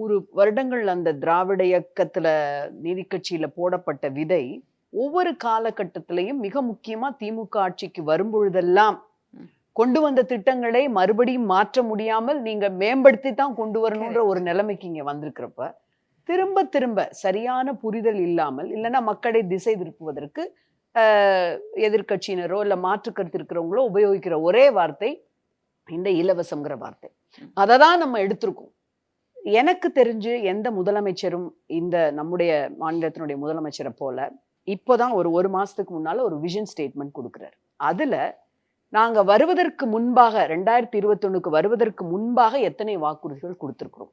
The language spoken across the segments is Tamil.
100 வருடங்கள் அந்த திராவிட இயக்கத்துல நீதி கட்சியில போடப்பட்ட விதை ஒவ்வொரு காலகட்டத்திலையும் மிக முக்கியமா திமுக ஆட்சிக்கு வரும்பொழுதெல்லாம் கொண்டு வந்த திட்டங்களை மறுபடியும் மாற்ற முடியாமல் நீங்க மேம்படுத்தி தான் கொண்டு வரணும்ன்ற ஒரு நிலைமைக்கு இங்க வந்திருக்கிறப்ப திரும்ப திரும்ப சரியான புரிதல் இல்லாமல் இல்லைன்னா மக்களை திசை திருப்புவதற்கு எதிர்கட்சியினரோ இல்ல மாற்று கருத்து இருக்கிறவங்களோ உபயோகிக்கிற ஒரே வார்த்தை இந்த இலவசம்ங்கிற வார்த்தை. அதை தான் நம்ம எடுத்திருக்கோம். எனக்கு தெரிஞ்சு எந்த முதலமைச்சரும் இந்த நம்முடைய மாநிலத்தினுடைய முதலமைச்சரை போல இப்போதான் ஒரு மாசத்துக்கு முன்னால ஒரு விஷன் ஸ்டேட்மெண்ட் கொடுக்குறாரு. அதுல நாங்க வருவதற்கு முன்பாக 2021 வருவதற்கு முன்பாக எத்தனை வாக்குறுதிகள் கொடுத்திருக்கிறோம்.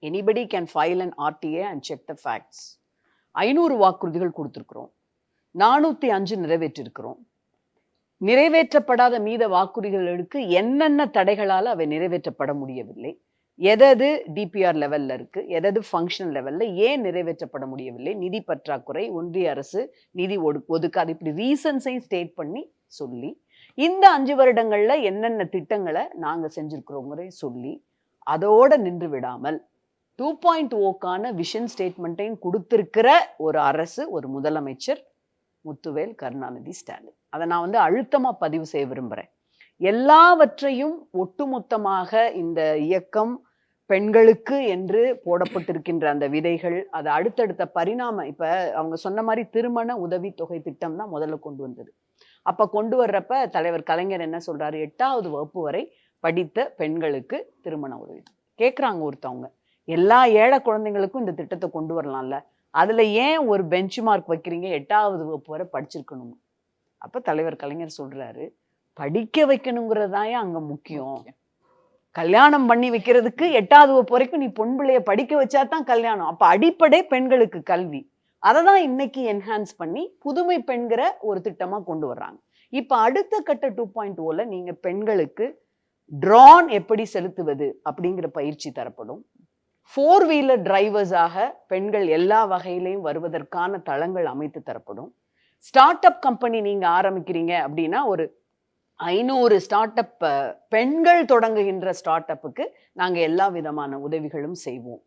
Anybody can file an RTA and check the facts. 500 வாக்குறுதிகள் கொடுத்திருக்கிறோம், 405 நிறைவேற்றிருக்கிறோம். நிறைவேற்றப்படாத மீத வாக்குறுதிகளுக்கு என்னென்ன தடைகளால் அவை நிறைவேற்றப்பட முடியவில்லை, எதது டிபிஆர் லெவல்ல இருக்கு, எதது ஃபங்க்ஷனல் லெவல்ல ஏன் நிறைவேற்றப்பட முடியவில்லை, நிதி பற்றாக்குறை, ஒன்றிய அரசு நிதி ஒதுக்காது, இப்படி ரீசன்ஸையும் ஸ்டேட் பண்ணி சொல்லி இந்த 5 வருடங்கள்ல என்னென்ன திட்டங்களை நாங்க செஞ்சிருக்கிறோங்கிறதை சொல்லி அதோட நின்று விடாமல் 2.0க்கான விஷன் ஸ்டேட்மெண்ட்டையும் கொடுத்திருக்கிற ஒரு அரசு, ஒரு முதலமைச்சர் முத்துவேல் கருணாநிதி ஸ்டாலின். அதை நான் அழுத்தமா பதிவு செய்ய விரும்புறேன். எல்லாவற்றையும் ஒட்டுமொத்தமாக இந்த இயக்கம் பெண்களுக்கு என்று போடப்பட்டிருக்கின்ற அந்த விதைகள், அது அடுத்தடுத்த பரிணாமம். இப்ப அவங்க சொன்ன மாதிரி திருமண உதவி தொகை திட்டம் தான் முதல்ல கொண்டு வந்தது. அப்ப கொண்டு வர்றப்ப தலைவர் கலைஞர் என்ன சொல்றாரு, 8வது வகுப்பு வரை படித்த பெண்களுக்கு திருமண உதவி கேட்குறாங்க. ஒருத்தவங்க எல்லா ஏழை குழந்தைங்களுக்கும் இந்த திட்டத்தை கொண்டு வரலாம்ல, அதுல ஏன் ஒரு பெஞ்ச் மார்க் வைக்கிறீங்க, 8வது வகுப்பு வரை படிச்சிருக்கணும். அப்ப தலைவர் கலைஞர் சொல்றாரு, படிக்க வைக்கணுங்கிறதாயே அங்க முக்கியம். கல்யாணம் பண்ணி வைக்கிறதுக்கு 8வது வகுப்பு வரைக்கும் நீ பொன் பிள்ளைய படிக்க வச்சா தான் கல்யாணம். அப்ப அடிப்படை பெண்களுக்கு கல்வி. அதை தான் இன்னைக்கு என்ஹான்ஸ் பண்ணி புதுமை பெண்கிற ஒரு திட்டமா கொண்டு வர்றாங்க. இப்ப அடுத்த கட்ட 2.0ல நீங்க பெண்களுக்கு ட்ரோன் எப்படி செலுத்துவது அப்படிங்கிற பயிற்சி தரப்படும். 4 வீலர் டிரைவர்ஸாக பெண்கள் எல்லா வகையிலையும் வருவதற்கான தளங்கள் அமைத்து தரப்படும். ஸ்டார்ட் அப் கம்பெனி நீங்க ஆரம்பிக்கிறீங்க அப்படின்னா ஒரு 500 ஸ்டார்ட் அப் பெண்கள் தொடங்குகின்ற ஸ்டார்ட் அப்புக்கு நாங்க எல்லா விதமான உதவிகளும் செய்வோம்.